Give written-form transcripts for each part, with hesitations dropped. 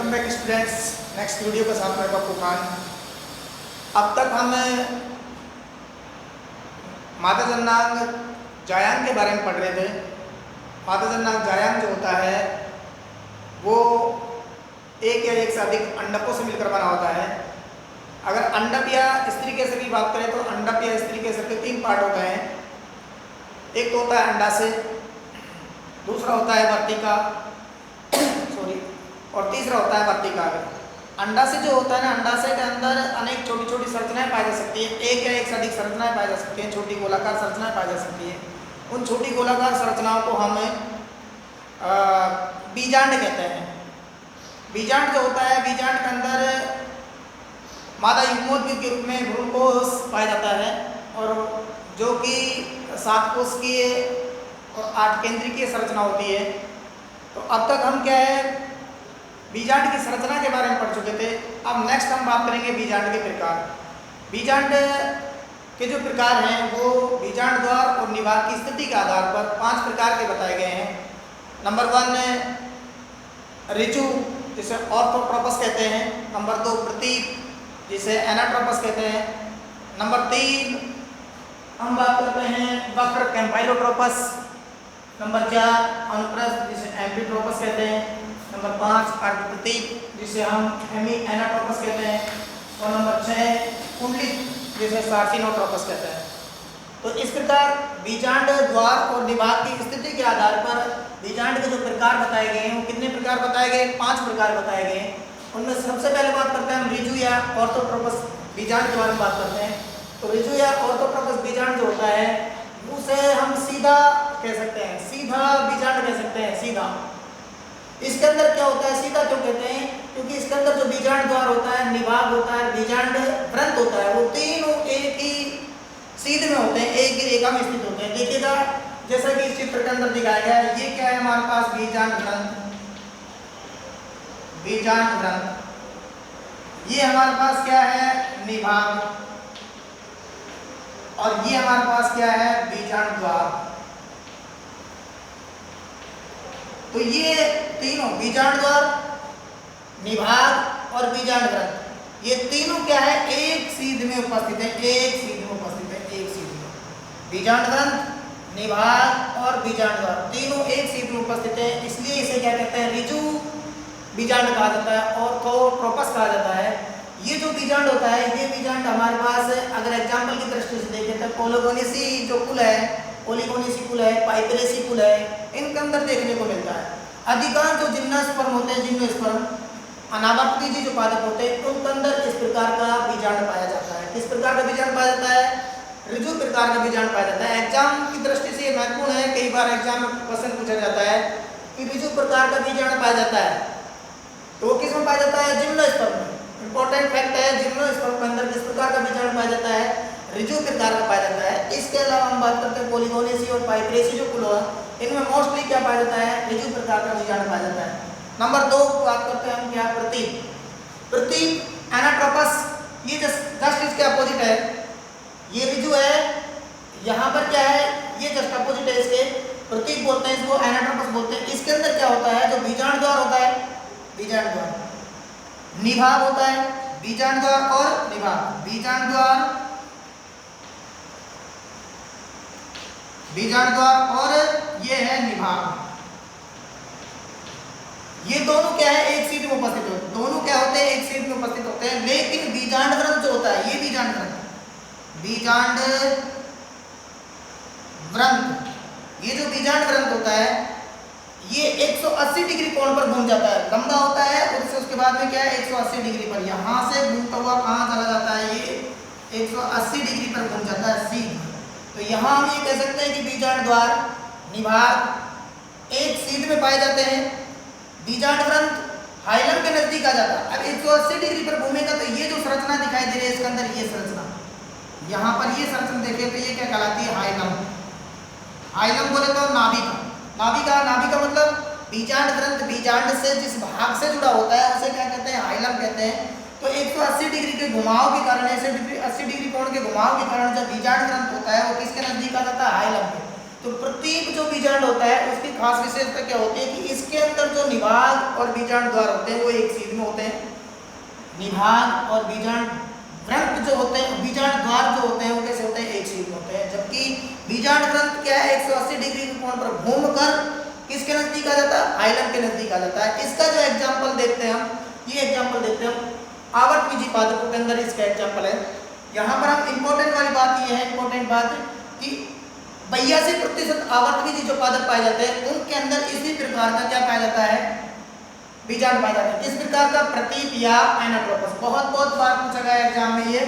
Welcome back students, next video के साथ मैं पप्पू खान। अब तक हम मादा जननांग जायांग के बारे में पढ़ रहे थे। मादा जननांग जायांग जो होता है वो एक या एक से अधिक अंडकों से मिलकर बना होता है। अगर अंडक या स्त्री केसर की बात करें तो अंडक या स्त्री केसर के तीन पार्ट होते हैं। एक तो होता है अंडाशय, दूसरा होता है वर्तिका और तीसरा होता है वर्तिका। अंडाशय जो होता है ना, अंडाशय के अंदर अनेक छोटी छोटी संरचनाएं पाई जा सकती है। एक या एक से अधिक संरचनाएं पाई जा सकती हैं, छोटी गोलाकार संरचनाएं पाई जा सकती है। उन छोटी गोलाकार संरचनाओं को हम बीजांड कहते हैं। बीजांड जो होता है, बीजांड के अंदर मादा युग्मोद्भिद के रूप में भ्रूणकोश पाया जाता है और जो कि 7 कोशिकीय और 8 केंद्रीय संरचना होती है। तो अब तक हम क्या है, बीजांड की संरचना के बारे में पढ़ चुके थे। अब नेक्स्ट हम बात करेंगे बीजांड के प्रकार। बीजांड के जो प्रकार हैं वो बीजांड द्वार और निभाग की स्थिति के आधार पर 5 प्रकार के बताए गए हैं। नंबर 1 ऋजु, जिसे ऑर्थोट्रोपस कहते हैं। नंबर 2 प्रतीक, जिसे एनाट्रोपस कहते हैं। नंबर 3 हम बात करते हैं वक्र, कैम्पाइलोट्रोपस। नंबर 4 अनुप्रस्थ, जिसे एम्फिट्रोपस कहते हैं। नंबर 5 अर्धप्रतीक, जिसे हम हेमी एनाट्रोपस कहते हैं। और नंबर 6 कुंडलित, जिसे सार्सिनोट्रोपस कहते हैं। तो इस प्रकार बीजांड द्वार और निभाग की स्थिति के आधार पर बीजांड के जो प्रकार बताए गए हैं वो कितने प्रकार बताए गए? 5 प्रकार बताए गए हैं। उनमें सबसे पहले बात करते हैं हम ऋजु या ऑर्थोट्रोपस बीजांड के बारे में बात करते हैं। तो ऋजु या ऑर्थोट्रोपस बीजांड जो होता है उसे हम सीधा कह सकते हैं, सीधा बीजांड कह सकते हैं, सीधा। इसके अंदर क्या होता है, सीधा क्यों कहते हैं? क्योंकि इसके अंदर जो बीजांड द्वार होता है, निभाग होता है, बीजांड व्रंत होता है, वो तीनों एक ही सीधे में होते हैं, एक ही रेखा में स्थित होते हैं। देखिएगा जैसा कि इस चित्र के अंदर दिखाया गया है, ये क्या है हमारे पास? बीजांड व्रंत, बीजांड व्रंत। ये हमारे पास क्या है? निभाग। और ये हमारे पास क्या है? बीजांड द्वार। तो ये तीनों बीजांड द्वार, निभाग और बीजांड व्रंत, ये तीनों क्या है? एक सीध में उपस्थित है, एक सीध में उपस्थित है, एक सीध में। बीजांड व्रंत, निभाग और बीजांड द्वार तीनों एक सीध में उपस्थित है, इसलिए इसे क्या कहते हैं? ऋजु बीजांड कहा जाता है और ऑर्थोट्रोपस कहा जाता है। ये जो बीजांड होता है, ये बीजांड हमारे पास अगर एग्जाम्पल की दृष्टि से देखें तो पोलोगोनेसी जो कुल है, ओलिगोनेसी कुल है, पाइपरेसी कुल है, इनके अंदर देखने को मिलता है। अधिकांश जो जिम्नोस्पर्म होते हैं, जिम्नोस्पर्म अनावर्ती जो पादप होते हैं, उनके अंदर इस प्रकार का बीजांड पाया जाता है। किस प्रकार का बीजांड पाया जाता है? ऋजु प्रकार का बीजांड पाया जाता है। एग्जाम की दृष्टि से ये महत्वपूर्ण है, कई बार एग्जाम में क्वेश्चन पूछा जाता है कि ऋजु प्रकार का बीजांड पाया जाता है तो वो किस में पाया जाता है? जिम्नोस्पर्म में। इंपॉर्टेंट फैक्ट है, जिम्नोस्पर्म के अंदर किस प्रकार का बीजांड पाया जाता है? ऋजु प्रकार का पाया जाता है। इसके अलावा हम बात करते हैं पोलिगोनेसी और पाइपरेसी जो कुल है, इनमें मोस्टली क्या पाया जाता है? ऋजु प्रकार का बीजांड पाया जाता है। नंबर 2 बात करते हैं हम क्या? प्रतीक। प्रतीक एनाट्रोपस, ये जस्ट इसके अपोजिट है। ये ऋजु है, यहाँ पर क्या है? ये जस्ट अपोजिट है इसके, प्रतीक बोलते हैं इसको, एनाट्रोपस बोलते हैं। इसके अंदर क्या होता है? जो बीजांड द्वार होता है, बीजांड द्वार, निभाग होता है, बीजांड द्वार और निभाग, बीजांड द्वार, बीजांड द्वार और ये है निभाग। ये दोनों क्या है? एक सीध में उपस्थित होते हैं। दोनों क्या होते हैं? एक सीध में उपस्थित होते हैं। लेकिन बीजांड व्रंत जो होता है, ये बीजांड व्रंत, बीजांड व्रंत, ये जो बीजांड व्रंत होता है ये 180 डिग्री कोण पर घूम जाता है, लंबा होता है और उसके बाद में क्या है? 180 डिग्री पर यहाँ से घूमता हुआ कहाँ चला जाता है? ये 180 डिग्री पर घूम जाता है सीध। तो यहाँ हम ये कह सकते हैं कि बीजांड द्वार, निभाग एक सीध में पाए जाते हैं। बीजांड व्रंत हाइलम के नजदीक आ जाता है। अब 180 डिग्री पर घूमेगा तो ये जो संरचना दिखाई दे रही है इसके अंदर, ये संरचना, यहाँ पर ये संरचना देखें तो ये क्या कहलाती है? हाइलम। हाइलम बोले तो नाभिका, नाभिका, नाभिका मतलब बीजांड व्रंत, बीजांड से जिस भाग से जुड़ा होता है उसे क्या कहते हैं? हाइलम कहते हैं। तो 180 डिग्री के घुमाव के कारण, 80 डिग्री कोण के घुमाव के कारण जब बीजांड व्रंत होता है वो किसके नजदीक आ जाता है? हाइलम के। तो प्रतीक जो बीजांड होता है उसकी खास विशेषता क्या होती है कि इसके अंदर जो निभाग और बीजांड द्वार होते हैं वो एक सीध में होते हैं। निभाग और बीजांड ग्रंथ जो होते हैं, बीजांड द्वार जो होते हैं वो कैसे होते हैं, एक सीध में होते हैं। जबकि बीजांड ग्रंथ क्या है, 180 डिग्री के कोण पर घूमकर किसके नजदीक आ जाता है, हाइलम के नजदीक आ जाता है। इसका जो एग्जाम्पल देखते हैं हम, ये एग्जाम्पल देखते हैं हम आवर्त बीजी पादपों के अंदर इसका एग्जाम्पल है। यहाँ पर हम इंपॉर्टेंट वाली बात ये है, इंपॉर्टेंट बात कि 82% आवर्तबीजी जो पादप पाए जाते हैं उनके अंदर इसी प्रकार का क्या पाया जाता है, बीजांड पाया जाता है। किस प्रकार का, प्रतीक या एनाट्रोपस। बहुत बार पूछा गया एग्जाम में, ये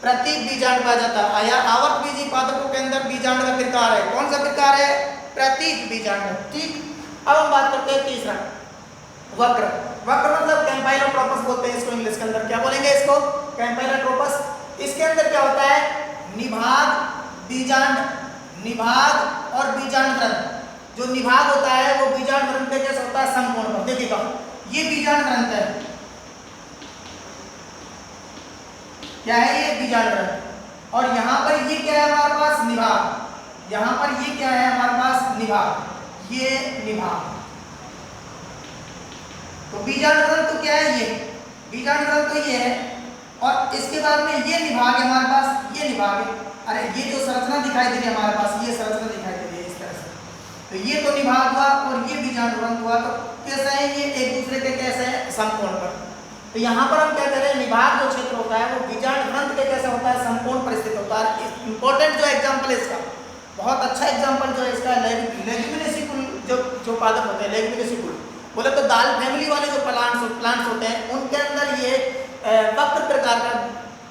प्रतीक बीजांड पाया जाता है या आवर्तबीजी पादपों के अंदर बीजांड का प्रकार है। कौन सा प्रकार है, प्रतीक बीजांड। ठीक, अब हम बात करते हैं तीसरा, वक्र। वक्र मतलब कैम्पाइलोट्रोपस बोलते हैं इसको, इंग्लिश के अंदर क्या बोलेंगे इसको, कैम्पाइलोट्रोपस। इसके अंदर क्या होता है, निभाग, बीजांड, निभाग और बीजांड ग्रंथ। जो निभाग होता है वो बीजांड ग्रंथ पे कैसे होता है, समकोण पर। देखिएगा ये बीजांड ग्रंथ है, क्या है ये, बीजांड ग्रंथ। और यहाँ पर ये क्या है हमारे पास, निभाग। यहाँ पर ये क्या है हमारे पास, निभाग, ये निभाग। तो बीजांड ग्रंथ तो क्या है, ये बीजांड ग्रंथ तो ये है, और इसके बाद में ये निभाग है हमारे पास, ये निभाग है। अरे ये जो संरचना दिखाई दे रही है हमारे पास, ये संरचना दिखाई दे रही है इस तरह से, तो ये तो निभाग हुआ और ये बीजांड ग्रंथ हुआ। तो कैसे है ये, एक दूसरे के कैसे है, समकोण पर। तो यहाँ पर हम क्या करें, निभाग जो क्षेत्र होता है वो बीजांड ग्रंथ के कैसे होता है, समकोण पर स्थित होता है। इंपॉर्टेंट जो एग्जाम्पल है इसका, बहुत अच्छा एग्जाम्पल जो है इसका, लेग्युमिनेसिकुल जो पादप होते हैं, लेग्युमिनेसिकुल बोले तो दाल फैमिली वाले जो प्लांट्स होते हैं उनके अंदर ये वक्र प्रकार का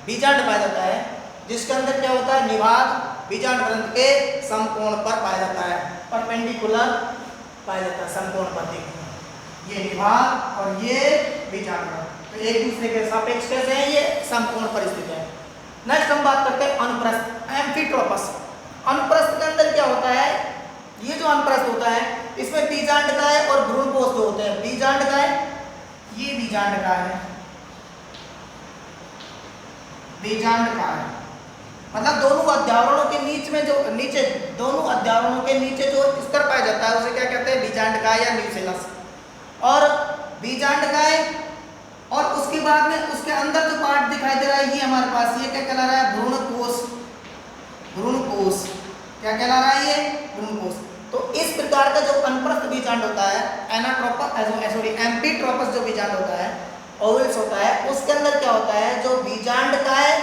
बीजांड पाया जाता है, जिसके अंदर क्या होता है, निभाग बीजांड ग्रंथ के समकोण पर पाया जाता है, परपेंडिकुलर पाया जाता है, समकोण पर। देखिए ये निभाग और ये बीजांड ग्रंथ तो एक दूसरे के सापेक्ष कैसे हैं, ये समकोण पर स्थित है। नेक्स्ट हम बात करते हैं अनुप्रस्थ, एम्फीट्रोपस। अनुप्रस्थ के अंदर क्या होता है, ये जो अनुप्रस्थ होता है इसमें बीजांडकाय और भ्रूणपोष जो होते हैं, बीजांडकाय, ये बीजांडकाय है, बीजांडकाय मतलब दोनों अध्यावरणों के नीचे में जो नीचे, दोनों अध्यावरणों के नीचे जो स्तर पाया जाता है उसे क्या कहते हैं, बीजांडकाय या न्यूसेलस। और बीजांडकाय और उसके बाद में उसके अंदर जो पार्ट दिखाई दे रहा है ये हमारे पास, ये क्या कहला रहा है, भ्रूणकोश। भ्रूणकोश क्या कहला रहा है, ये भ्रूणकोश। तो इस प्रकार का जो अनुप्रस्थ बीजांड होता है, एम्फीट्रोपस जो बीजांड होता है, ओवल्स होता है, उसके अंदर क्या होता है, जो बीजांडकाय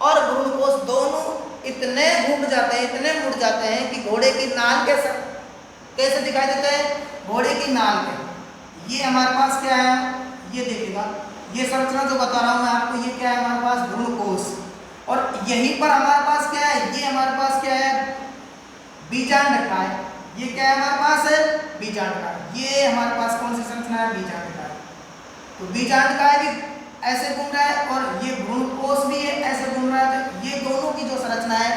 और भ्रूणकोश दोनों इतने घूम जाते हैं, इतने मुड़ जाते हैं कि घोड़े की नाल कैसे दिखाई देते हैं, घोड़े की नाल के। ये हमारे पास क्या है, ये देखिएगा, ये संरचना जो बता रहा हूं मैं आपको, ये क्या है हमारे पास, भ्रूणकोश। और यहीं पर हमारे पास क्या है, ये हमारे पास क्या है, बीजांडकाय। ये क्या है हमारे पास, बीजांडकाय। ये हमारे पास कौन सी संरचना है, बीजांडकाय। तो बीजांडकाय भी ऐसे घूम रहा है और ये भ्रूणकोश भी है ऐसे घूम रहा है। तो ये दोनों की जो संरचना है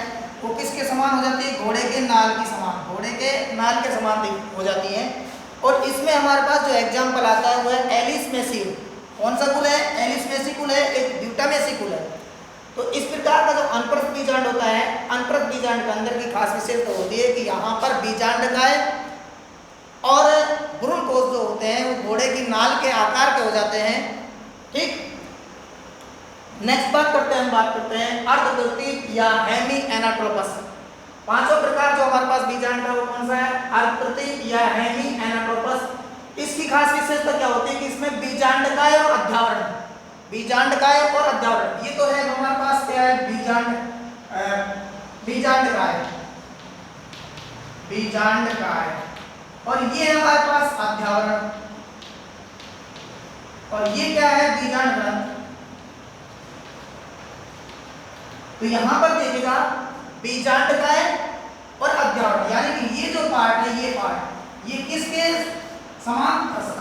वो किसके समान हो जाती है, घोड़े के नाल की समान, घोड़े के नाल के समान हो जाती है। और इसमें हमारे पास जो एग्जाम्पल आता है वो है एलिस मेसी। कौन सा कुल है, एलिस मेसी कुल है, एक ब्यूटामेसी कुल है। तो इस प्रकार का जो अनुप्रस्थ बीजांड होता है, अनुप्रस्थ बीजांड के अंदर की खास विशेषता होती है कि यहाँ पर बीजांडकाय और भ्रूणकोश जो होते हैं वो घोड़े की नाल के आकार के हो जाते हैं। ठीक, नेक्स्ट बात करते हैं, हम बात करते हैं अर्धप्रतीक या हेमी एनाट्रोपस। पांचों प्रकार जो हमारे पास बीजांड का वो कौन सा है, अर्धप्रतीक या हेमी एनाट्रोपस। इसकी खास विशेषता क्या होती है कि इसमें बीजांडकाय और अध्यावरण, बीजांडकाय और अध्यावरण, ये तो है हमारे पास क्या है, बीजांडकाय, बीजांडकाय, और ये है हमारे पास अध्यावरण, और ये क्या है, बीजांड ग्रंथ। तो यहां पर देखिएगा बीजांडकाय और अध्यावरण, यानी कि ये जो पार्ट है, ये पार्ट ये किसके समान,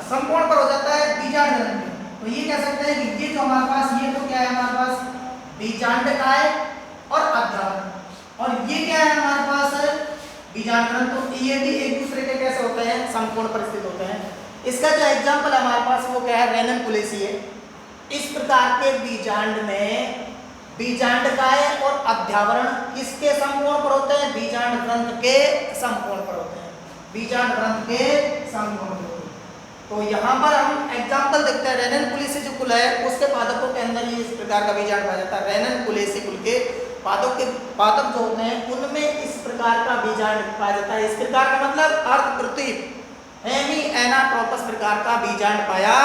समकोण पर हो जाता है, बीजांड ग्रंथ में। तो ये कह सकते हैं कि ये जो हमारे पास, ये तो क्या है हमारे पास, बीजांडकाय और अध्यावरण, और ये क्या है हमारे पास, बीजांड ग्रंथ। तो ये भी एक दूसरे के कैसे होते हैं, समकोण पर स्थित होते हैं। इसका जो एग्जाम्पल है हमारे पास वो क्या है, रेनन पुलेसी है। इस प्रकार के बीजांड में बीजांडकाय और अध्यावरण किसके समकोण पर होते हैं? बीजांड ग्रंथ के समकोण पर होते हैं, बीजांड ग्रंथ के समकोण पर होते हैं। तो यहाँ पर हम एग्जाम्पल देखते हैं, रेनन कुलेसी जो कुल है उसके पादपों के अंदर ही इस प्रकार का बीजांड पाया जाता है। रेनन कुलेसी कुल के पादप जो होते हैं उनमें इस प्रकार का बीजांड पाया जाता है। इस प्रकार का मतलब अर्ध प्रतिप हेमी एनाट्रोपस प्रकार का बीजांड पाया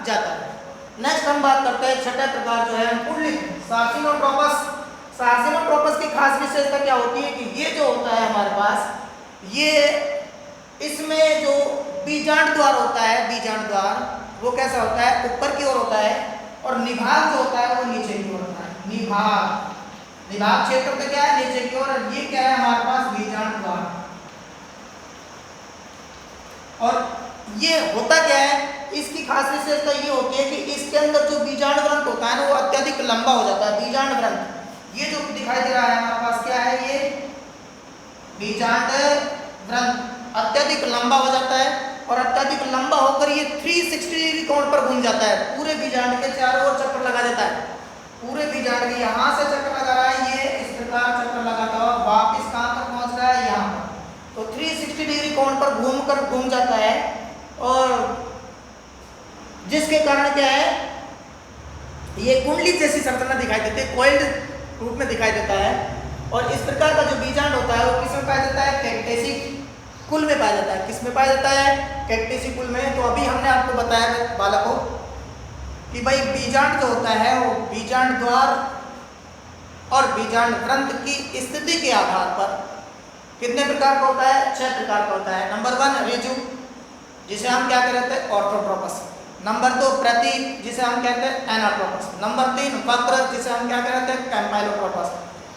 जाता है। नेक्स्ट हम बात करते हैं छठे प्रकार जो है कुंडलित सार्सिनोट्रोपस। सार्सिनोट्रोपस की खास विशेषता क्या होती है कि ये जो होता है हमारे पास, ये इसमें जो बीजांड द्वार होता है, बीजांड द्वार वो कैसा होता है? ऊपर की ओर होता है और निभाग जो होता है वो नीचे की ओर होता है। निभाग क्षेत्र पे क्या है? नीचे की ओर। ये क्या है हमारे पास? बीजांड द्वार। और ये होता क्या है? इसकी खास विशेषता ये होती है कि इसके अंदर जो बीजांड ग्रंथ होता है ना वो अत्यधिक लंबा हो जाता है। बीजांड ग्रंथ ये जो दिखाई दे रहा है हमारे पास क्या है? ये बीजांड ग्रंथ अत्यधिक लंबा हो जाता है और अत्यधिक लंबा होकर ये 360 डिग्री कोण पर घूम जाता है। पूरे बीजांड के चारों ओर चक्कर लगा देता है। पूरे बीजांड के यहाँ से चक्कर लगा रहा है, ये इस प्रकार चक्कर लगाता हुआ वापिस कहाँ पर पहुँच रहा है? यहाँ पर। तो 360 डिग्री कोण पर घूम जाता है और जिसके कारण क्या है? ये कुंडली जैसी संरचना दिखाई देती है, कॉइल्ड रूप में दिखाई देता है। और इस प्रकार का जो बीजांड होता है वो किस में पाया जाता है? कैक्टेसी कुल में पाया जाता है। किस में पाया जाता है? कैक्टेसी कुल में। तो अभी हमने आपको बताया बालकों कि भाई बीजांड जो होता है वो बीजांड द्वार और बीजांड ग्रंथ की स्थिति के आधार पर कितने प्रकार का होता है? 6 प्रकार का होता है। नंबर 1 रिजु, जिसे हम क्या कहते हैं? ऑर्थोट्रोपस। नंबर 2 प्रतीक, जिसे हम कहते हैं एनाट्रोपस। नंबर 3 वक्र, जिसे हम क्या कहते हैं? कैम्पाइलोट्रोपस।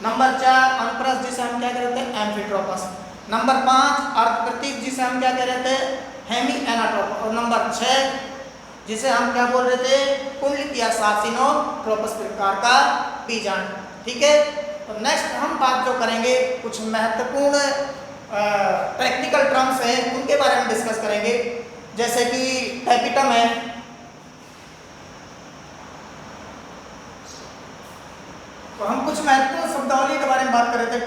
नंबर 4 अनप्रस्थ, जिसे हम क्या कहते हैं? एम्फिट्रोपस। नंबर 5 अर्धप्रतीक, जिसे हम क्या कहते हैं? Hemy anatropous. और नंबर 6 जिसे हम क्या बोल रहे थे? कुंडलित या सार्सिनोट्रोपस प्रकार का बीजांड। ठीक है। तो नेक्स्ट हम बात जो करेंगे कुछ महत्वपूर्ण टेक्निकल टर्म्स हैं उनके बारे में डिस्कस करेंगे, जैसे कि टैपिटम है। तो हम कुछ महत्वपूर्ण शब्दावली के बारे में बात कर रहे थे।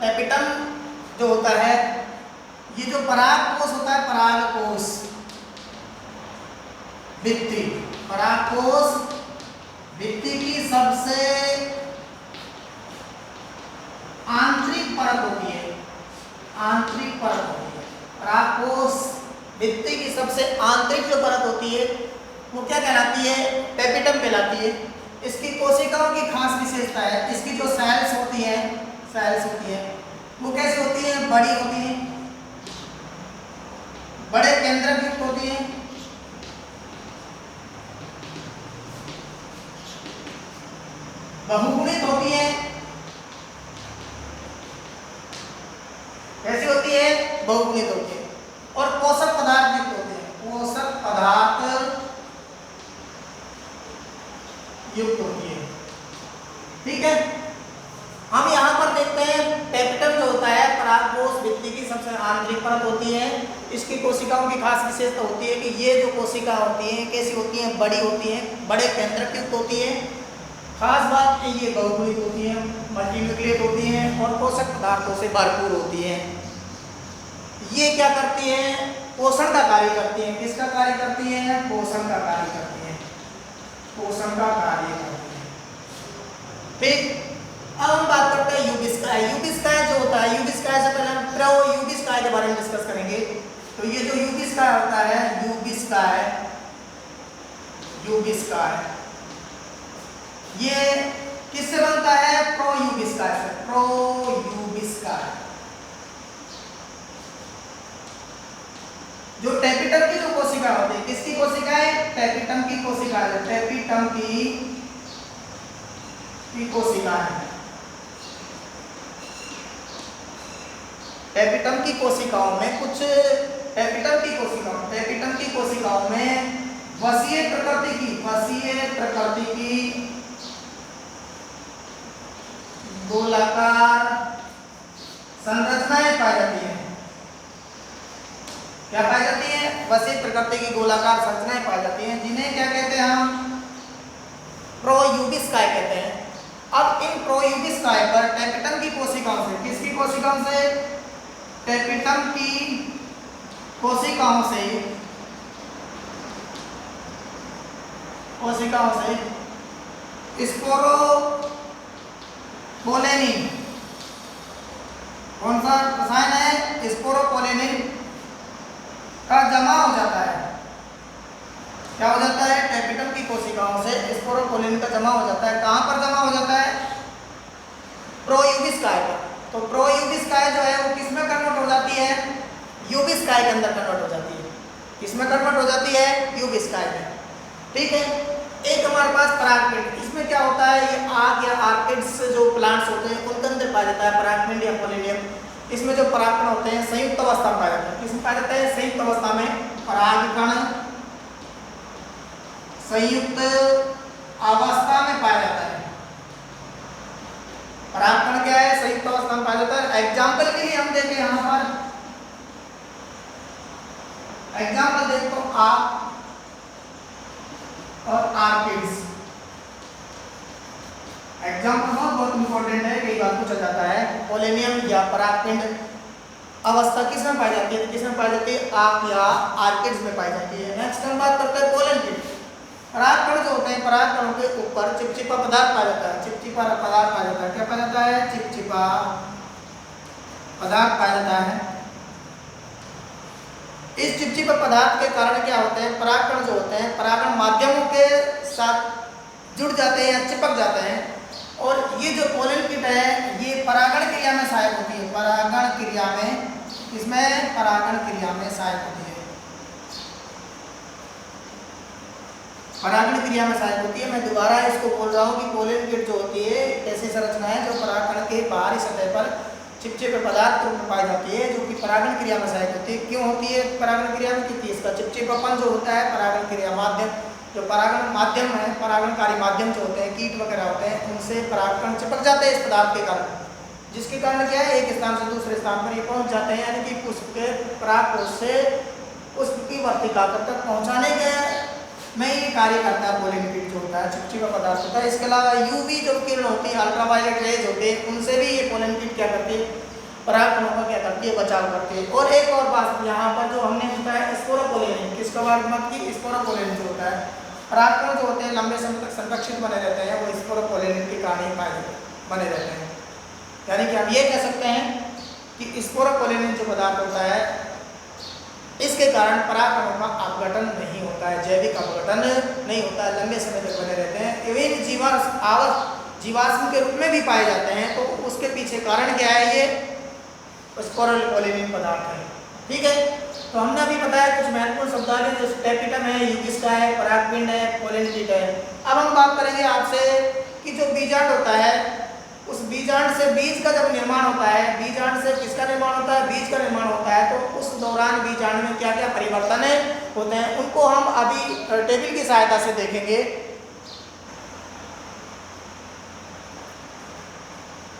टैपिटम जो होता है, ये जो परागकोश होता है, परागकोश भित्ति, परागकोश भित्ति की सबसे आंतरिक परत होती है। आंतरिक परत होती है परागकोश भित्ति की सबसे आंतरिक जो परत होती है वो क्या कहलाती है? टैपिटम कहलाती है। इसकी कोशिकाओं की खास विशेषता है, इसकी जो सेल्स होती है वो कैसी होती है? बड़ी होती है, बड़े केंद्रक युक्त होती है, बहुगुणित होती है। कैसी होती है? बहुगुणित होती है और पोषक पदार्थ युक्त होते हैं। पोषक पदार्थ युक्त होती है। ठीक है। हम यहाँ पर देखते हैं टैपिटम जो होता है परागकोश भित्ति की सबसे आंतरिक परत होती है। इसकी कोशिकाओं की खास विशेषता होती है कि ये जो कोशिका होती हैं कैसी होती हैं? बड़ी होती हैं, बड़े केंद्रक युक्त होती है। खास बात कि ये बहुगुणित होती हैं, मल्टीन्यूक्लिएट होती हैं और पोषक पदार्थों से भरपूर होती हैं। ये क्या करती हैं? पोषण का कार्य करती हैं। किसका कार्य करती हैं? पोषण का कार्य करती हैं। पोषण का कार्य करती हैं। ठीक। अब हम बात करते हैं यूबिस्काय। यूबिस्काय जो होता है, यूबिस्काय से पहले हम प्रोयूबिस्काय के बारे में डिस्कस करेंगे। तो ये जो यूबिस्काय होता है, यूबिस्काय ये किससे बनता है? प्रोयूबिस्काय से। प्रोयूबिस्काय जो टैपिटम की जो कोशिका होती है, किसकी कोशिका है? टैपिटम की कोशिका है। टैपिटम की कोशिका है। टैपिटम की कोशिकाओं में कुछ टैपिटम की कोशिकाओं में वसीय प्रकृति की गोलाकार संरचनाएं पाई जाती हैं। क्या पाई जाती है? वसीय प्रकृति की गोलाकार संरचनाएं पाई जाती हैं, जिन्हें क्या कहते हैं? हम प्रोयूबिस्काय कहते हैं। अब इन प्रोयूबिस काय पर टेपिटम की कोशिकाओं से, किसकी कोशिकाओं से? टेपिटम की कोशिकाओं से स्पोरोपोलेनिन, कौन सा रसायन है? स्पोरोपोलेनिन का जमा हो जाता है। क्या हो जाता है? टेपिटम की कोशिकाओं से स्पोरोपोलेनिन का जमा हो जाता है। कहां पर जमा हो जाता है? प्रोयूबिस काय पर। तो प्रोयूबिस काय जो है वो किसमें कन्वर्ट हो जाती है? यूबिस काय के अंदर कन्वर्ट हो जाती है। किसमें कन्वर्ट हो जाती है? यूबिस काय में। ठीक है। एक हमारे पास परागपिंड, इसमें क्या होता है? ये आग या आर्किड्स जो प्लांट्स होते हैं उनके अंदर पाया जाता है परागपिंड या पोलिनियम। इसमें जो परागकण होते हैं संयुक्त अवस्था में पाए जाते हैं। किसमें पाए जाते हैं? संयुक्त अवस्था में। परागकण संयुक्त अवस्था में पाया जाता है। परागकण क्या है? संयुक्त अवस्था में पाया जाता है। एग्जाम्पल के लिए हम देखें यहां पर, एग्जाम्पल देखो आप और आर्किड्स। एग्जाम्पल बहुत इंपॉर्टेंट है, कई बार पूछा जाता है। पोलेनियम या परागपिंड अवस्था किसमें पाई जाती है? किसमें पाई जाती है? आग या आर्किड्स में पाई जाती है। नेक्स्ट हम बात करते हैं पोलन की। परागकण जो होते हैं, परागकणों के ऊपर चिपचिपा पदार्थ पाया जाता है। चिपचिपा पदार्थ पाया जाता है। क्या पाया जाता है? चिपचिपा पदार्थ पाया जाता है। इस चिपचिपा पदार्थ के कारण क्या होते हैं? परागकण जो होते हैं परागण माध्यमों के साथ जुड़ जाते हैं या चिपक जाते हैं। और ये जो पोलन किट है ये परागण क्रिया में सहायक होती है। परागण क्रिया में, इसमें परागण क्रिया में सहायक होती है। परागण क्रिया में सहायक होती है। मैं दोबारा इसको बोल रहा हूँ कि पोलन किट जो होती है ऐसी संरचना है जो परागकण के बाहरी सतह पर चिपचिपे पदार्थ के रूप में पाई जाती है, जो कि परागण क्रिया में सहायक होती है। क्यों होती है परागण क्रिया में? क्योंकि इसका चिपचिपापन जो होता है परागण क्रिया माध्यम, जो परागण माध्यम है, परागणकारी माध्यम जो होते हैं, कीट वगैरह होते हैं, उनसे परागकण चिपक जाते हैं इस पदार्थ के कारण। जिसके कारण क्या है? एक स्थान से दूसरे स्थान पर ये पहुंच जाते हैं, यानी कि पुष्प के परागकोश से पुष्प की वर्तिका तक पहुंचाने के में ये कार्य करता है। पोलन किट जो होता है चिपचिपा पदार्थ होता है। इसके अलावा यूवी जो किरण होती है, अल्ट्रावायलेट रेज होते हैं, उनसे भी ये पोलन किट क्या करती है? परागकणों का क्या करती है? बचाव करती है। और एक और बात यहाँ पर जो हमने बताया स्पोरोपोलेनिन, किसका बात की? स्पोरोपोलेनिन जो होता है, परागकण जो होते हैं लंबे समय तक संरक्षित बने रहते हैं, वो स्पोरोपोलेनिन के कारण ही बने रहते हैं। यानी कि हम ये कह सकते हैं कि स्पोरोपोलेनिन जो पदार्थ होता है इसके कारण परागकणों का अपघटन नहीं होता है, जैविक अपघटन नहीं होता है, लंबे समय तक बने रहते हैं। विभिन्न जीवाश्म के रूप में भी पाए जाते हैं। तो उसके पीछे कारण क्या है? ये स्पोरोपोलेनिन पदार्थ है। ठीक है। तो हमने अभी बताया कुछ महत्वपूर्ण शब्दावली, जो टेपिटम है, यूबिस का है, परागपिंड है, पोलन किट है। अब हम बात करेंगे आपसे कि जो बीजांड होता है, उस बीजांड से बीज का जब निर्माण होता है, बीजांड से किसका निर्माण होता है? बीज का निर्माण होता है। तो उस दौरान बीजांड में क्या क्या परिवर्तन होते हैं उनको हम अभी टेबल की सहायता से देखेंगे।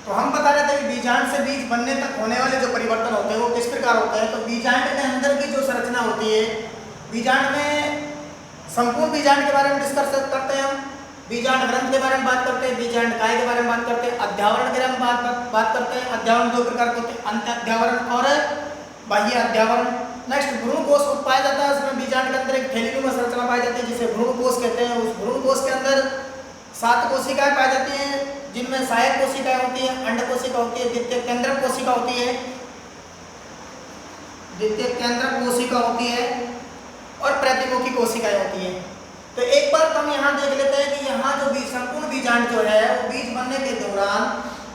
तो हम बता रहे थे कि बीजांड से बीज बनने तक होने वाले जो परिवर्तन होते हैं वो किस प्रकार होते हैं। तो बीजांड के अंदर की जो संरचना होती है, बीजांड में संपूर्ण बीजांड के बारे में डिस्कस करते हैं हम, बीजांड ग्रंथ के बारे में बात करते हैं, बीजांड काय के बारे में बात करते हैं, अध्यावरण के बारे में बात करते हैं। अध्यावरण दो प्रकार के होते हैं, अंत अध्यावरण और बाह्य अध्यावरण। नेक्स्ट भ्रूणकोश पाया जाता है। उसमें बीजांड के अंदर एक थैलीनुमा संरचना पाई जाती है जिसे भ्रूणकोश कहते हैं। उस भ्रूणकोश के अंदर 7 कोशिकाएं पाई जाती हैं, जिनमें सहायक कोशिकाएं होती है, अंड कोशिका होती है, द्वितीयक केंद्रक कोशिका होती है, और प्रतिमुखी कोशिकाएं होती है। तो एक बार हम यहाँ देख लेते हैं कि यहाँ जो संपूर्ण बीजांड जो है वो बीज बनने के दौरान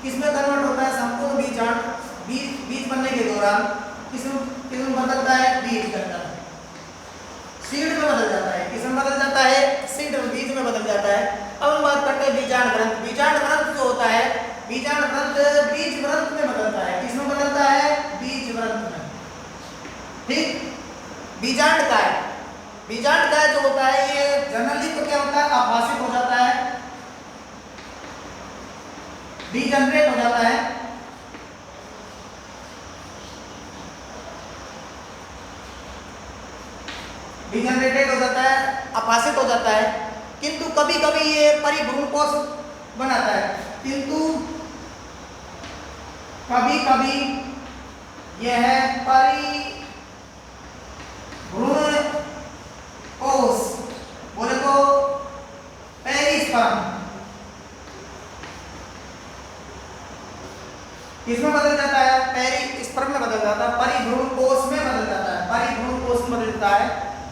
किसमें कन्वर्ट होता है? संपूर्ण बीजांड बीज बनने के दौरान किसमें बदलता है? बीज के अंदर सीड में बदल जाता है। किसमें बदल जाता है? सीड में, बीज में बदल जाता है। अब हम बात करते हैं बीजांड ग्रंथ। बीजांड ग्रंथ जो होता है, बीजांड ग्रंथ बीज ग्रंथ में बदलता है। किसमें बदलता है? बीज ग्रंथ में। ठीक। बीजांड काय जो होता है ये जनरली तो क्या होता है? आभासित हो जाता है, डीजनरेट हो जाता है। डीजनरेटेड हो जाता है, आभासित हो जाता है, किंतु कभी कभी ये परिभ्रूणकोश बनाता है। किंतु कभी कभी यह परिभ्रूण कोश बोले तो पेरिस्पर्म किसमें बदल जाता है? पेरिस्पर्म में बदल जाता है, परिभ्रूण कोश में बदल जाता है, परिभ्रूण कोश में बदल जाता है।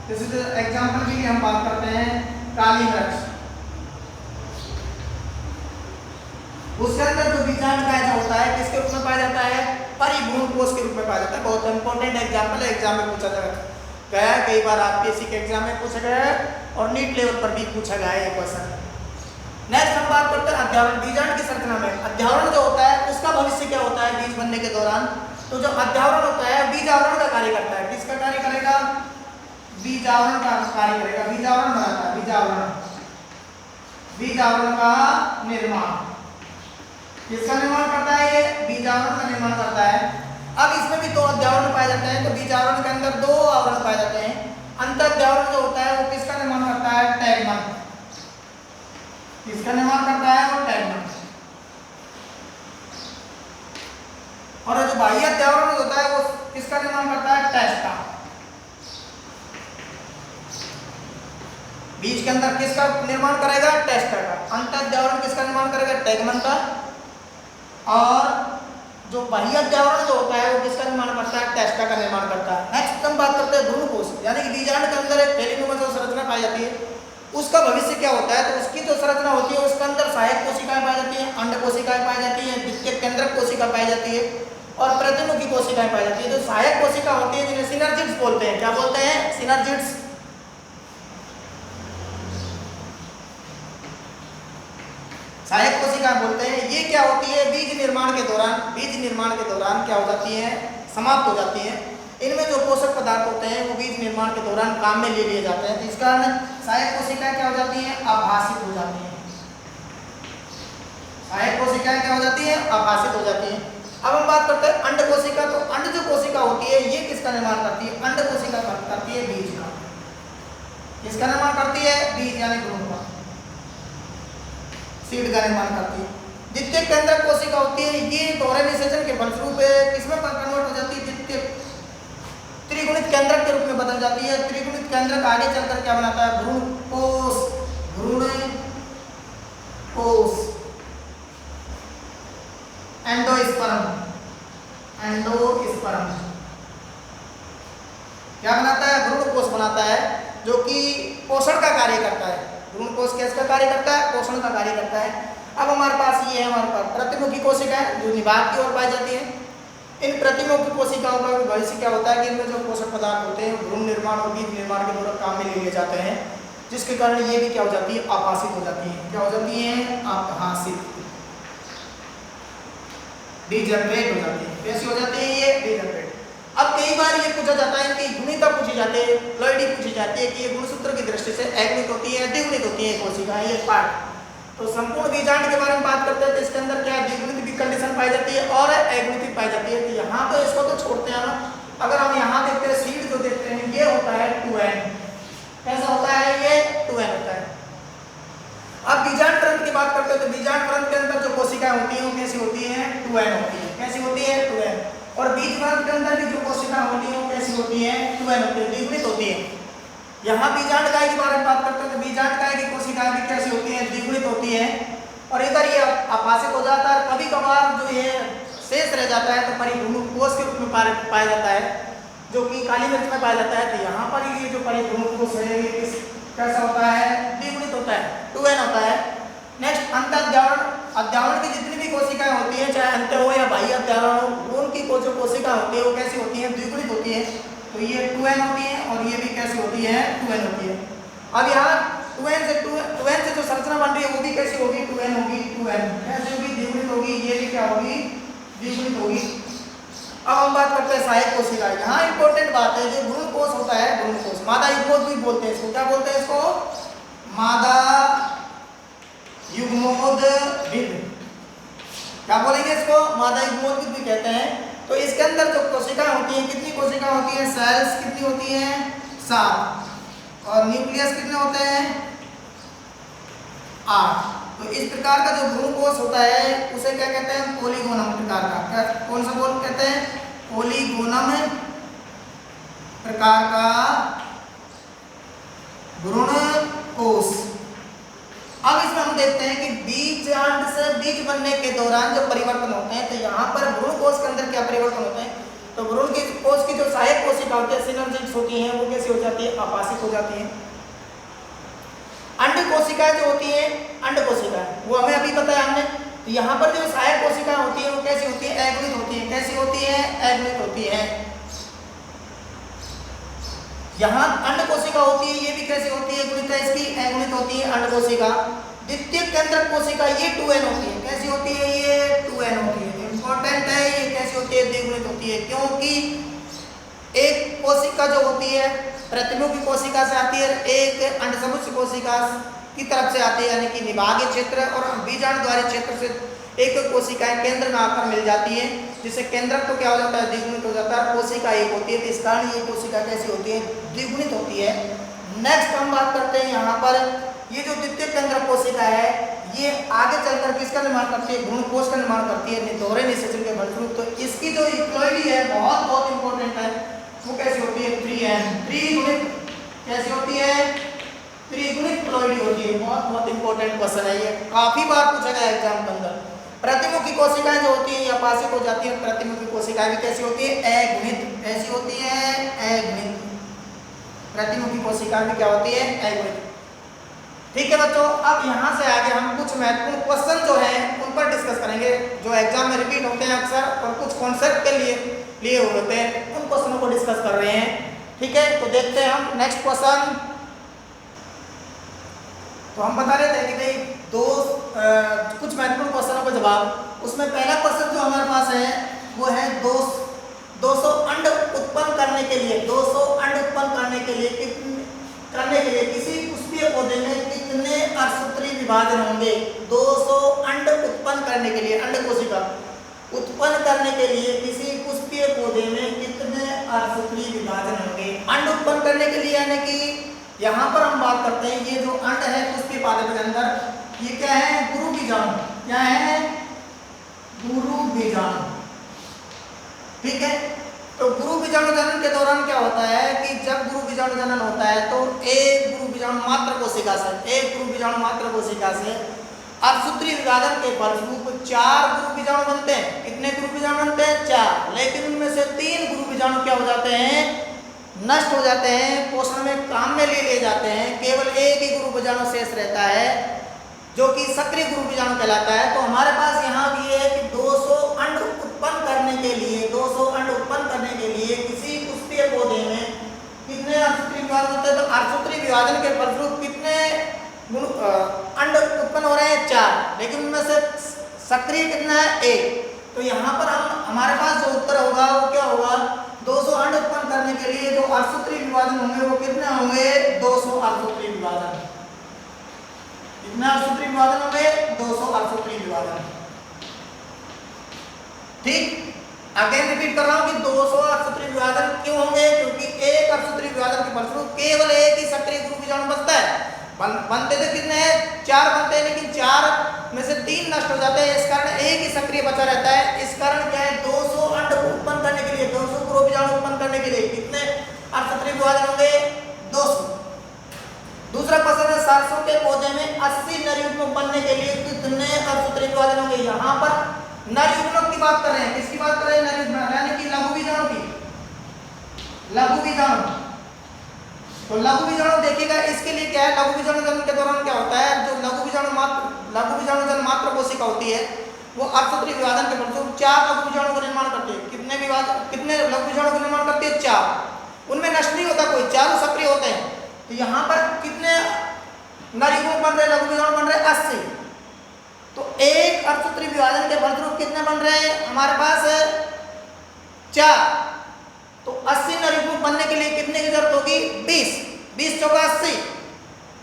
जैसे एग्जांपल के लिए हम बात करते हैं काली मिर्च, उसके अंदर जो बीजांड का ऐसा होता है किसके रूप में पाया जाता है? परिभ्रूण कोश के रूप में पाया जाता है। बहुत इंपॉर्टेंट एग्जांपल है, एग्जाम में पूछा गया है, कई बार आपके के एग्जाम में पूछा गया है और नीट लेवल पर भी पूछा गया है ये क्वेश्चन। नेक्स्ट हम बात करते हैं अध्यावरण। बीजांड की संरचना में अध्यावरण जो होता है उसका भविष्य क्या होता है बीज बनने के दौरान? तो जो अध्यावरण होता है बीज आवरण का कार्य करता है। किसका कार्य करेगा? बीज आवरण का कार्य करेगा। बीज आवरण बनाता है, बीज आवरण, बीज आवरण का निर्माण। किसका निर्माण करता है? ये बीज आवरण का निर्माण करता है। अब इसमें भी दो अध्यावरण पाए जाते हैं, तो बीज आवरण के अंदर दो आवरण पाए जाते हैं। अंतःध्यावरण जो होता है वो किसका निर्माण करता है? टैगमन। किसका निर्माण करता है? वो टैगमन। और जो बाह्य अध्यावरण होता है वो किसका निर्माण करता है? टेस्टा। बीज के अंदर किसका निर्माण करेगा? टेस्टा का। अंतःध्यावरण किसका निर्माण करेगा? टैगमन का। और जो बाह्य अध्यावरण जो होता है वो किसका निर्माण करता है? टेस्टा का निर्माण करता है। नेक्स्ट हम बात करते हैं भ्रूण कोश, यानी कि बीजांड के अंदर एक थैलीनुमा जो संरचना पाई जाती है उसका भविष्य क्या होता है? तो उसकी जो संरचना होती है उसके अंदर सहायक कोशिकाएं पाई जाती हैं, अंड कोशिकाएं पाई जाती हैं, द्वितीयक केंद्रक कोशिका पाई जाती है और प्रतिमुखी कोशिकाएं पाई जाती है। जो सहायक कोशिका होती है जिन्हें सिनर्जिड्स बोलते हैं। क्या बोलते हैं? सिनर्जिड्स। सहायक कोशिका बोलते हैं। ये क्या होती है? बीज निर्माण के दौरान, बीज निर्माण के दौरान क्या हो जाती है? समाप्त हो जाती है। इनमें जो पोषक पदार्थ होते हैं वो बीज निर्माण के दौरान काम में ले लिए जाते हैं। तो इस कारण सहायक कोशिकाएं क्या हो जाती हैं? आभासित हो जाती हैं। सहायक कोशिकाएं क्या हो जाती हैं? आभासित हो जाती हैं। अब हम बात करते हैं अंड कोशिका। तो अंड जो कोशिका होती है ये किसका निर्माण करती है? अंड कोशिका करती है बीज का। किसका निर्माण करती है? बीज यानी भ्रूण का, सीड का निर्माण करती है। द्वितीयक केंद्रक कोशिका होती है, ये दोहरे निषेचन के फलस्वरूप किसमें कन्वर्ट हो जाती है? द्वितीयक त्रिगुणित केंद्रक के रूप में बदल जाती है। त्रिगुणित केंद्रक आगे चलकर क्या बनाता है? भ्रूण कोश, भ्रूण कोश, एंडोस्पर्म, एंडोस्पर्म क्या बनाता है? भ्रूण कोश बनाता है जो कि पोषण का कार्य करता है। भ्रूण कोश किसका कार्य करता है? पोषण का कार्य करता है। अब हमारे पास ये है, हमारे पास प्रतिमुखी कोशिकाएं जो निभाग की ओर पाई जाती है। इन प्रतिमुखी कोशिकाओं का भविष्य क्या होता है कि इनमें जो पोषक पदार्थ होते हैं भ्रूण निर्माण और बीज निर्माण के दौरान काम में ले लिए जाते हैं, जिसके कारण ये भी क्या हो जाती है? आभासित हो जाती है। क्या हो जाती है? आभासित, डिजनरेट हो जाती है। कैसी हो जाती है? ये डिजनरेट। अब कई बार ये पूछा जाता है कि गुणिता पूछी जाती है, प्लॉइडी पूछी जाती है कि ये गुणसूत्र की दृष्टि से एकगुणित होती है, द्विगुणित होती है कोशिका, ये पार्ट। तो संपूर्ण बीजांड के बारे में बात करते हैं तो इसके अंदर क्या द्विगुणित भी कंडीशन पाई जाती है और एकगुणित भी पाई जाती है। तो यहाँ तो इसको तो छोड़ते हैं ना। अगर हम यहाँ देखते हैं सीड जो देखते हैं ये होता है 2n। कैसा होता है? ये 2n होता है। अब बीजांड ग्रंथ की बात करते हैं तो बीजांड ग्रंथ के अंदर जो कोशिकाएं होती हैं वो कैसी होती हैं? 2n होती है। कैसी होती है? 2n। और बीज ग्रंथ के अंदर भी जो कोशिकाएं होती हैं वो कैसी होती हैं? 2n होती है, द्विगुणित होती है। यहाँ बीजांड काय के बारे में बात करते हैं तो बीजांड काय की कोशिकाएं भी कैसी होती हैं? द्विगुणित होती है। और इधर ये आभासित हो जाता है। कभी कभार जो ये शेष रह जाता है तो परिभ्रूण कोश के रूप में पाया जाता है, जो कि काली मिर्च में पाया जाता है। तो यहाँ पर ये जो परिभ्रूण कोश है ये कैसा होता है? द्विगुणित होता है, 2n होता है। नेक्स्ट अंतःध्यावरण। अध्यावरण की जितनी भी कोशिकाएं होती हैं, चाहे अंत हो या बाह्य अध्यावरण हो, उनकी जो कोशिका होती है वो कैसी होती है? द्विगुणित होती है। तो ये 2n होती है और ये भी कैसी होती है? 2n होती है। अब यहाँ 2n से जो संरचना बन रही है वो भी कैसी होगी? 2n होगी। 2n कैसे होगी? द्विगुणित होगी। ये भी क्या होगी? द्विगुणित होगी। अब हम बात करते हैं सहायक कोशिका। यहाँ इंपॉर्टेंट बात है, जो भ्रूण कोश होता है, भ्रूण कोश मादा युग्मोद भी बोलते हैं इसको। क्या बोलते हैं इसको? मादा युग्मोद्भिद। क्या बोलेंगे इसको? मादा युग्मोद्भिद भी कहते हैं। तो इसके अंदर जो कोशिकाएं होती हैं, कितनी कोशिकाएं होती हैं? सेल्स कितनी होती हैं? 7। और न्यूक्लियस कितने होते हैं? 8। तो इस प्रकार का जो भ्रूण कोश होता है उसे क्या कहते हैं, पोलीगोनम प्रकार का। कौन सा कोश कहते हैं, पोलीगोनम प्रकार का भ्रूण कोश। अब इसमें हम देखते हैं कि बीजांड से बीज बनने के दौरान जो परिवर्तन होते हैं, तो यहाँ पर भ्रूण कोश के अंदर क्या परिवर्तन होते हैं, तो भ्रूण की कोश की जो सहायक कोशिका होती है, सिनर्जिड्स होती हैं, वो कैसी हो जाती है, आपाशिक हो जाती है। अंड कोशिकाएं जो होती हैं, अंड कोशिकाएं, वो हमें अभी पता है हमने। तो यहाँ पर जो सहायक कोशिकाएं होती है वो कैसी होती है, एगुणित होती है। कैसी होती है, एगुणित होती है। यहाँ अंड कोशिका होती है, ये भी कैसी होती है, गुणित है इसकी, एगुणित होती है अंड कोशिका। द्वितीय केंद्रक कोशिका ये 2n होती है। कैसी होती है, ये 2n होती है। इंपॉर्टेंट है, ये कैसी होती है, द्विगुणित होती है, क्योंकि एक कोशिका जो होती है प्रतिमुखी कोशिका से आती है, एक अंडसमुच्च कोशिका की तरफ से आती है, यानी कि निभागीय क्षेत्र और बीजाणुद्वारी क्षेत्र से एक कोशिकाएं केंद्र में आकर मिल जाती है, जिससे केंद्रक तो क्या हो जाता है, द्विगुणित हो जाता है। कोशिका एक होती है, तो इस कारण ये कोशिका कैसी होती है, द्विगुणित होती है। नेक्स्ट हम बात करते हैं यहाँ पर, ये जो द्वितीय केंद्रक कोशिका है ये आगे चलकर किसका निर्माण करती है, भ्रूण कोश का निर्माण करती है दोहरे निषेचन के फलस्वरूप। तो इसकी जो इक्लोइडी है बहुत इंपॉर्टेंट है, वो कैसी होती है, 3n, त्रिगुणित। कैसी होती है, त्रिगुणित इक्लोइडी होती है। बहुत इंपॉर्टेंट क्वेश्चन है ये, काफी बार पूछा गया एग्जाम के अंदर। प्रतिमुखी कोशिकाएं जो होती है ये आपाशिक हो जाती है, प्रतिमुखी कोशिकाएं भी कैसी होती है, अगुणित। कैसी होती है, अगुणित। प्रतिमुखी कोशिकाएं भी क्या होती है, अगुणित। ठीक है बच्चों, अब यहाँ से आगे हम कुछ महत्वपूर्ण क्वेश्चन जो हैं उन पर डिस्कस करेंगे, जो एग्जाम में रिपीट होते हैं अक्सर और कुछ कॉन्सेप्ट के लिए होते हैं, उन क्वेश्चनों को डिस्कस कर रहे हैं। ठीक है, तो देखते हैं हम नेक्स्ट क्वेश्चन। तो हम बता रहे थे कि भाई कुछ महत्वपूर्ण क्वेश्चनों का जवाब। उसमें पहला क्वेश्चन जो हमारे पास है वो है 200 अंड उत्पन्न करने के लिए, 200 अंड उत्पन्न करने के लिए किसी पुष्पीय पौधे में कितने अर्धसूत्री विभाजन होंगे। 200 अंड उत्पन्न करने के लिए, अंड कोशिका उत्पन्न करने के लिए किसी पुष्पीय पौधे में कितने अर्धसूत्री विभाजन होंगे। अंड उत्पन्न करने के लिए यानी कि यहाँ पर हम बात करते हैं, ये जो अंड है पुष्पीय पादप के अंदर, ये क्या है, गुरु बीजाणु। क्या है, गुरु बीजाणु। ठीक है, तो गुरु बीजाणु जनन के दौरान क्या होता है कि जब गुरु बीजाणु जनन होता है तो एक गुरु बीजाणु मात्र कोशिका से अर्धसूत्री विभाजन के फलस्वरूप 4 गुरु बीजाणु बनते हैं। कितने गुरु बीजाणु बनते हैं, 4। लेकिन उनमें से 3 गुरु बीजाणु क्या हो जाते हैं, नष्ट हो जाते हैं, पोषण में काम में ले लिए जाते हैं। केवल एक ही गुरु बीजाणु शेष रहता है जो कि सक्रिय गुरु बीजाणु कहलाता है। तो हमारे पास यहाँ भी है कि 200 अंड उत्पन्न करने के लिए किसी पुष्पीय पौधे में कितने अर्धसूत्री विभाजन होते हैं। तो अर्धसूत्री विभाजन के फलस्वरूप कितने अंड उत्पन्न हो रहे हैं, 4, लेकिन उनमें से सक्रिय कितना है, 1। तो यहाँ पर हमारे पास जो उत्तर होगा वो क्या होगा, 200 अंड उत्पन्न करने के लिए जो अर्धसूत्री विभाजन होंगे वो कितने होंगे, 200 अर्धसूत्री विभाजन। कितने अर्धसूत्री विभाजन होंगे, 200 अर्धसूत्री विभाजन। ठीक, अगेन रिपीट कर रहा हूं कि 200 अर्धसूत्री विभाजन क्यों होंगे, क्योंकि एक अर्धसूत्री विभाजन के फलस्वरूप केवल एक ही सक्रिय गुरु बीजाणु बचता है। बनते थे कितने हैं, 4 बनते हैं, लेकिन 4 में से 3 नष्ट हो जाते हैं, इस कारण एक ही सक्रिय बचा रहता है। इस कारण क्या है, 200 अंड उत्पन्न करने के लिए, 200 गुरु बीजाणु उत्पन्न करने के लिए कितने अर्धसूत्री विभाजन होंगे, 200। दूसरा क्वेश्चन है, सरसों के पौधे में 80 नर युग्मक बनने के लिए कितने अर्धसूत्री विभाजन होंगे। यहाँ पर नर युग्मक की बात कर रहे हैं, किसकी बात कर रहे हैं, नर युग्मक यानी कि लघु बीजाणु की, लघु बीजाणु। तो लघु बीजाणु देखिएगा, इसके लिए क्या है, लघु बीजाणु जन्म के दौरान क्या होता है, जो लघु बीजाणु जन्म मात्र कोशिका होती है वो अर्धसूत्री विभाजन के फलस्वरूप 4 लघु बीजाणु का निर्माण करती है। कितने लघु बीजाणु का निर्माण करती है, 4। उनमें नष्ट नहीं होता कोई, 4 सक्रिय होते हैं। तो यहाँ पर कितने नर युग्मक बन रहे, लघु बीजाणु बन रहे 80। तो एक अर्धसूत्री विभाजन के फलस्वरूप कितने बन रहे हैं हमारे पास, 4। तो 80 नर युग्मक बनने के लिए कितने की जरूरत होगी, 20 चौका 80।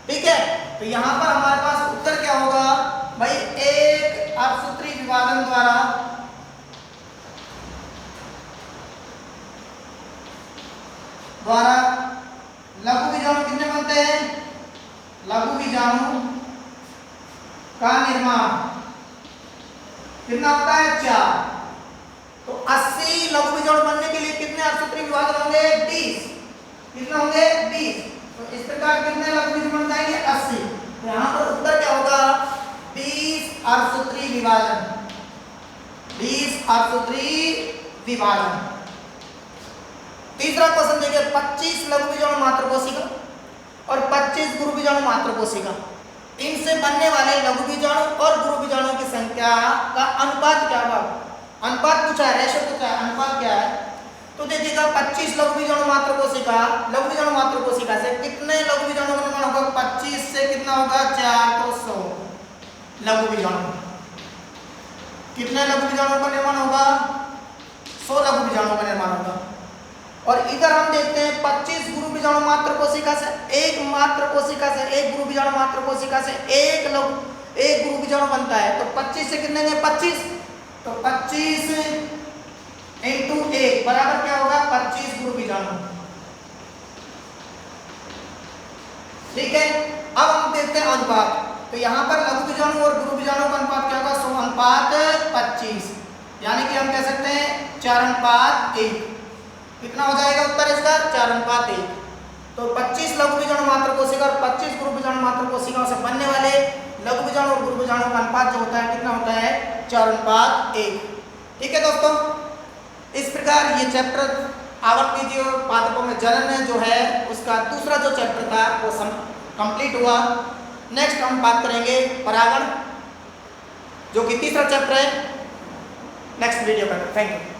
ठीक है, तो यहाँ पर हमारे पास उत्तर क्या होगा भाई, एक अर्धसूत्री विभाजन द्वारा लघु बीजाणु कितने बनते हैं, लघु बीजाणु का निर्माण कितना होता है 4। तो 80 लघु बीजाणु बनने के लिए कितने अर्धसूत्री विभाजन होंगे 20। कितने होंगे 20। तो इस प्रकार कितने लघु बीजाणु बन जाएंगे 80। तो यहाँ पर उत्तर क्या होगा 20 अर्धसूत्री विभाजन। 20 अर्धसूत्री विभाजन। तीसरा क्वेश्चन देखिए 25 लघु बीजाणु मात्र कोशिका और 25 गुरु बीजाणु मात्र कोशिका, इनसे बनने वाले लघु बीजाणु और गुरु बीजाणु की संख्या का अनुपात क्या होगा। अनुपात पूछा है, रेशो पूछा है, अनुपात क्या है। तो देखिएगा 25 लघु बीजाणु मात्र कोशिका, लघु बीजाणु मात्र कोशिका से कितने लघु बीजाणु का निर्माण होगा 25 से कितना होगा 4 तो 100 लघु बीजाणु। कितने लघु बीजाणु का निर्माण होगा 100 लघु बीजाणु का निर्माण होगा। और इधर हम देखते हैं 25 गुरु बीजाणु मात्र कोशिका से एक मात्र कोशिका से एक गुरु बीजाणु मात्र कोशिका से एक गुरु बीजाणु बनता है। तो 25 से कितने हैं 25। तो 25 इंटू 1 बराबर क्या होगा 25 गुरु बीजाणु। ठीक है, अब हम देखते हैं अनुपात। तो यहाँ पर लघु बीजाणु और गुरु बीजाणु का अनुपात क्या होगा 100 अनुपात 25, यानी कि हम कह सकते हैं 4 अनुपात 1। कितना हो जाएगा उत्तर इसका 4 अनुपात 1। तो 25 लघु बीजाणु मात्र कोशिका और 25 गुरु बीजाणु मात्र कोशिकाओं से बनने वाले लघु बीजाणु और गुरु बीजाणु का अनुपात जो होता है कितना होता है 4 अनुपात 1। ठीक है दोस्तों, इस प्रकार ये चैप्टर आवृत्ति पादपों में जनन जो है उसका दूसरा जो चैप्टर था वो कंप्लीट हुआ। नेक्स्ट हम बात करेंगे परागण, जो कि तीसरा चैप्टर है, नेक्स्ट वीडियो में। Thank you.